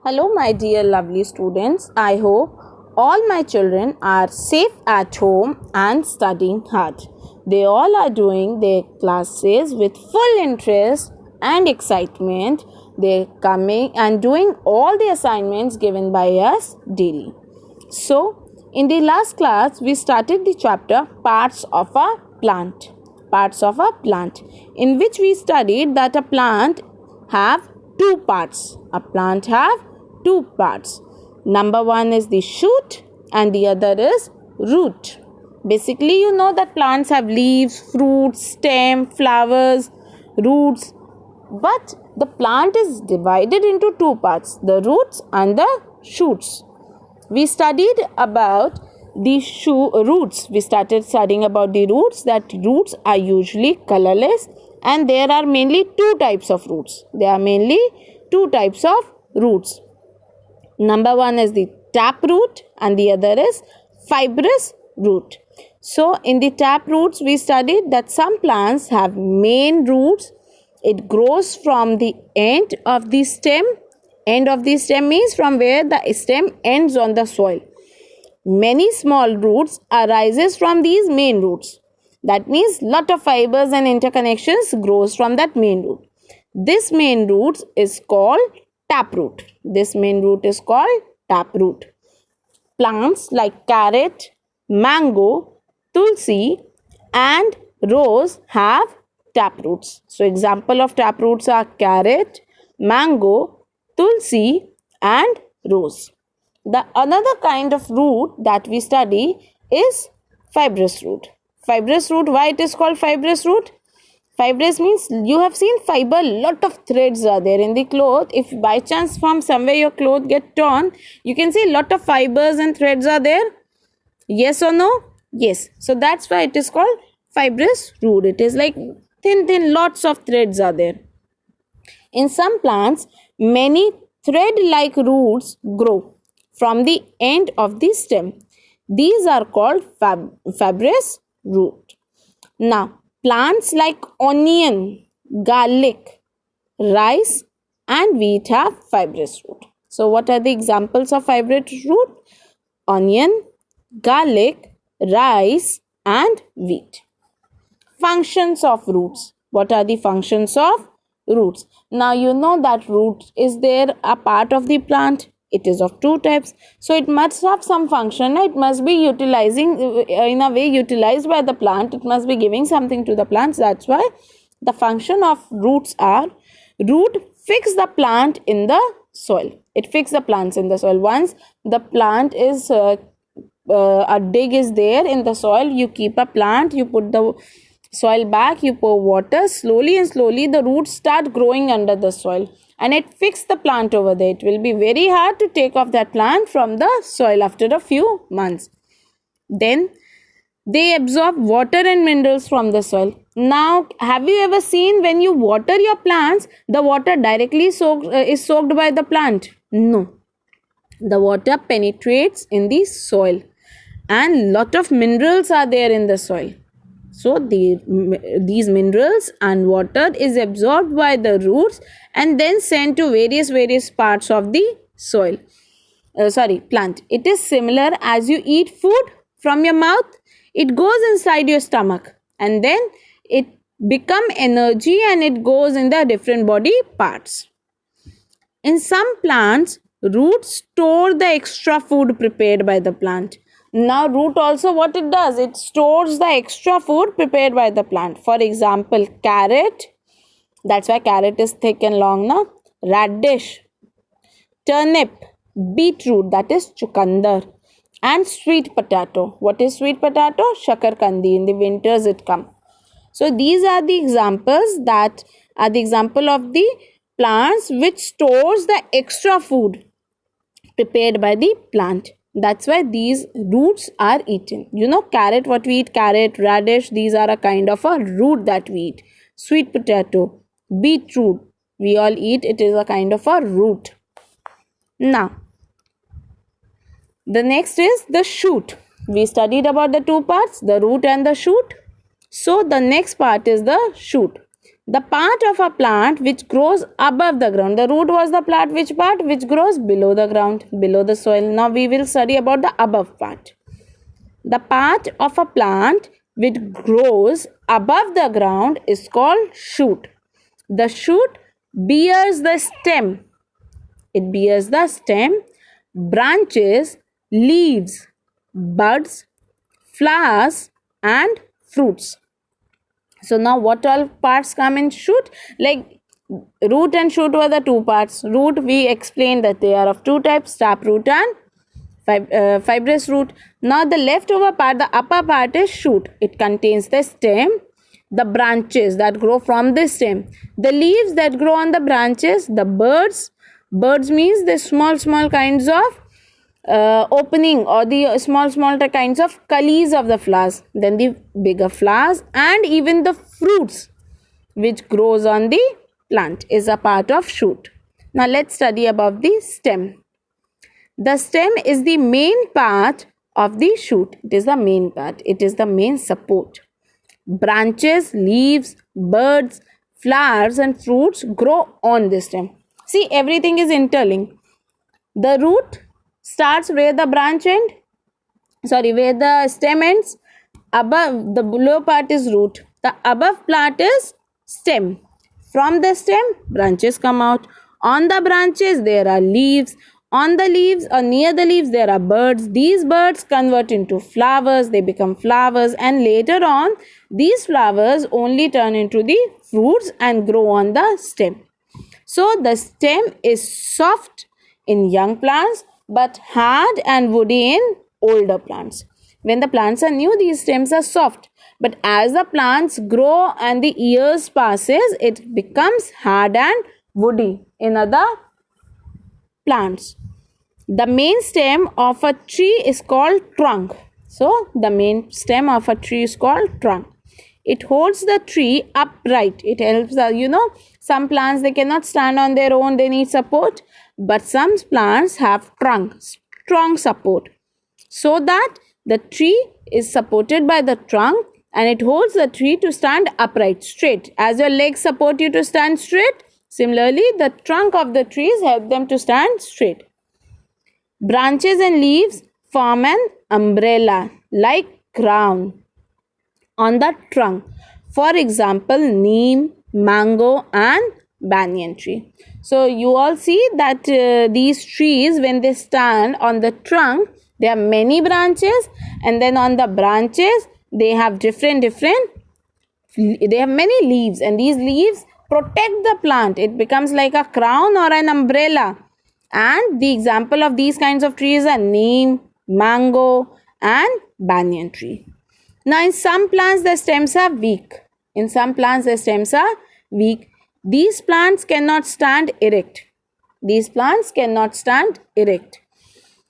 Hello, my dear lovely students. I hope all my children are safe at home and studying hard. They all are doing their classes with full interest and excitement. They're coming and doing all the assignments given by us daily. So, in the last class, we started the chapter Parts of a Plant. Parts of a plant, in which we studied that a plant have two parts. A plant have two parts. Number one is the shoot and the other is root. Basically, you know that plants have leaves, fruits, stem, flowers, roots. But the plant is divided into two parts, the roots and the shoots. We studied about the roots. We started studying about the roots, that roots are usually colorless and there are mainly two types of roots. Number one is the tap root and the other is fibrous root. So in the tap roots, we studied that some plants have main roots. It grows from the end of the stem. End of the stem means from where the stem ends on the soil. Many small roots arises from these main roots. That means lot of fibers and interconnections grows from that main root. This main root is called taproot. Plants like carrot, mango, tulsi and rose have taproots. So example of taproots are carrot, mango, tulsi and rose. The another kind of root that we study is fibrous root. Fibrous root, why it is called fibrous root? Fibrous means you have seen fiber, lot of threads are there in the cloth. If by chance from somewhere your cloth get torn, you can see lot of fibers and threads are there. Yes or no? Yes. So that's why it is called fibrous root. It is like thin, lots of threads are there. In some plants, many thread-like roots grow from the end of the stem. These are called fibrous root. Now, plants like onion, garlic, rice and wheat have fibrous root. So, what are the examples of fibrous root? Onion, garlic, rice and wheat. Functions of roots. What are the functions of roots? Now, you know that root is there a part of the plant. It is of two types. So, it must have some function. It must be utilizing in a way utilized by the plant. It must be giving something to the plants. That's why the function of roots are root fix the plant in the soil. It fixes the plants in the soil. Once the plant is a dig is there in the soil, you keep a plant, you put the soil back, you pour water, slowly the roots start growing under the soil and it fixes the plant over there. It will be very hard to take off that plant from the soil after a few months. Then they absorb water and minerals from the soil. Now, have you ever seen when you water your plants, the water directly is soaked by the plant? No. The water penetrates in the soil and lot of minerals are there in the soil. So, these minerals and water is absorbed by the roots and then sent to various parts of the soil. Plant. It is similar as you eat food from your mouth. It goes inside your stomach and then it become energy and it goes in the different body parts. In some plants, roots store the extra food prepared by the plant. Now, root also what it does? It stores the extra food prepared by the plant. For example, carrot. That's why carrot is thick and long now. Radish, turnip, beetroot, that is chukandar. And sweet potato. What is sweet potato? Shakarkandi. In the winters it comes. So, these are the examples that are the example of the plants which stores the extra food prepared by the plant. That's why these roots are eaten. You know carrot, what we eat, carrot, radish, these are a kind of a root that we eat. Sweet potato, beetroot, we all eat, it is a kind of a root. Now, the next is the shoot. We studied about the two parts, the root and the shoot. So, the next part is the shoot. The part of a plant which grows above the ground. The root was the part which grows below the ground, below the soil. Now we will study about the above part. The part of a plant which grows above the ground is called shoot. The shoot bears the stem. It bears the stem, branches, leaves, buds, flowers and fruits. So now what all parts come in shoot? Like root and shoot were the two parts. Root, we explained that they are of two types, taproot and fibrous root. Now the leftover part, the upper part is shoot. It contains the stem, the branches that grow from the stem, the leaves that grow on the branches, the birds. Birds means the small kinds of opening or the small kinds of cullies of the flowers, then the bigger flowers, and even the fruits which grows on the plant is a part of shoot. Now let's study about the stem. The stem is the main part of the shoot. It is the main part. It is the main support. Branches, leaves, birds, flowers and fruits grow on the stem. See, everything is interlinked. The root starts where the where the stem ends. Above, the below part is root. The above part is stem. From the stem, branches come out. On the branches, there are leaves. On the leaves or near the leaves, there are birds. These birds convert into flowers. They become flowers, and later on, these flowers only turn into the fruits and grow on the stem. So the stem is soft in young plants but hard and woody in older plants. When the plants are new, these stems are soft. But as the plants grow and the years passes, it becomes hard and woody in other plants. The main stem of a tree is called trunk. So the main stem of a tree is called trunk. It holds the tree upright. It helps some plants, they cannot stand on their own, they need support. But some plants have strong support, so that the tree is supported by the trunk and it holds the tree to stand upright, straight. As your legs support you to stand straight, similarly the trunk of the trees help them to stand straight. Branches and leaves form an umbrella like crown on the trunk. For example, neem, mango and banyan tree. So you all see that these trees, when they stand on the trunk, there are many branches, and then on the branches they have they have many leaves, and these leaves protect the plant. It becomes like a crown or an umbrella. And the example of these kinds of trees are neem, mango and banyan tree. Now in some plants the stems are weak. These plants cannot stand erect.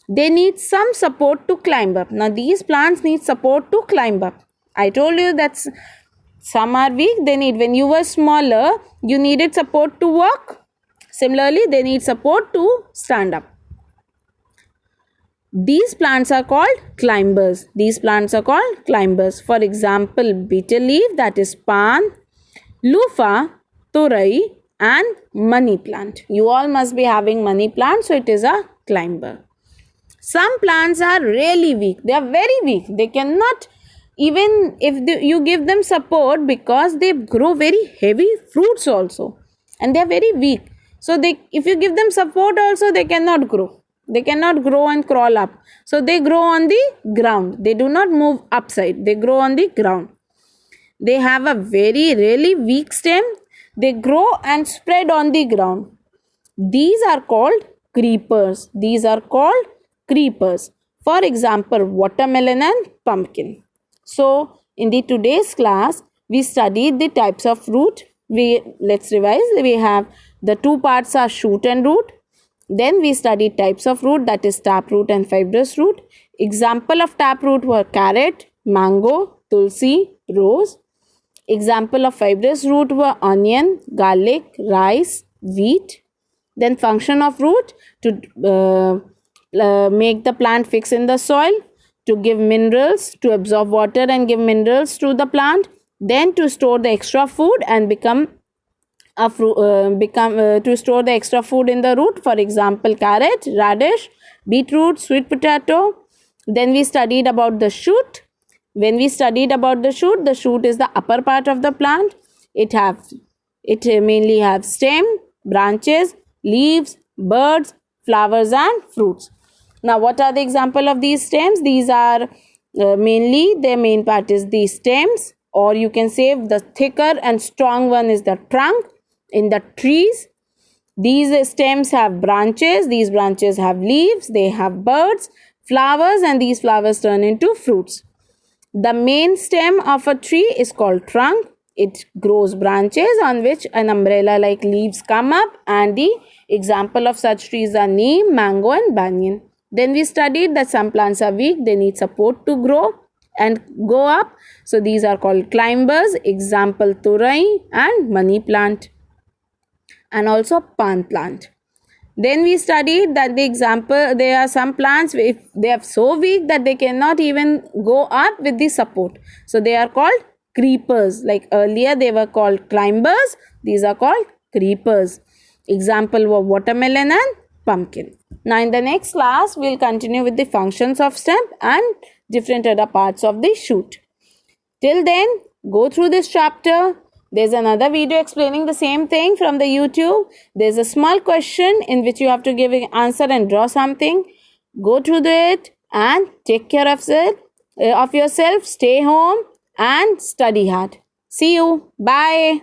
They need some support to climb up. Now these plants need support to climb up. I told you that some are weak. When you were smaller, you needed support to walk. Similarly, they need support to stand up. These plants are called climbers. For example, bitter leaf, that is pan, loofah, turai and money plant. You all must be having money plant, so it is a climber. Some plants are really weak. They are very weak. They cannot, even if you give them support, because they grow very heavy fruits also, and they are very weak. So if you give them support also, they cannot grow. They cannot grow and crawl up. So they grow on the ground. They do not move upside. They grow on the ground. They have a really weak stem. They grow and spread on the ground. These are called creepers. For example, watermelon and pumpkin. So in the today's class, we studied the types of root. Let's revise. We have the two parts are shoot and root. Then we studied types of root, that is taproot and fibrous root. Example of taproot were carrot, mango, tulsi, rose. Example of fibrous root were onion, garlic, rice, wheat. Then function of root, to make the plant fix in the soil, to give minerals, to absorb water and give minerals to the plant, then to store the extra food and become to store the extra food in the root. For example, carrot, radish, beetroot, sweet potato. Then we studied about the shoot. When we studied about the shoot is the upper part of the plant. It mainly have stem, branches, leaves, birds, flowers and fruits. Now what are the example of these stems? These are mainly, their main part is the stems, or you can say the thicker and strong one is the trunk in the trees. These stems have branches, these branches have leaves, they have birds, flowers, and these flowers turn into fruits. The main stem of a tree is called trunk. It grows branches on which an umbrella like leaves come up, and the example of such trees are neem, mango and banyan. Then we studied that some plants are weak, they need support to grow and go up. So these are called climbers, example turai and money plant, and also pan plant. Then we studied that there are some plants, if they are so weak that they cannot even go up with the support, so they are called creepers. Like earlier they were called climbers, these are called creepers. Example were watermelon and pumpkin. Now in the next class we'll continue with the functions of stem and different other parts of the shoot. Till then, go through this chapter. There's another video explaining the same thing from the YouTube. There's a small question in which you have to give an answer and draw something. Go through it and take care of yourself. Stay home and study hard. See you. Bye.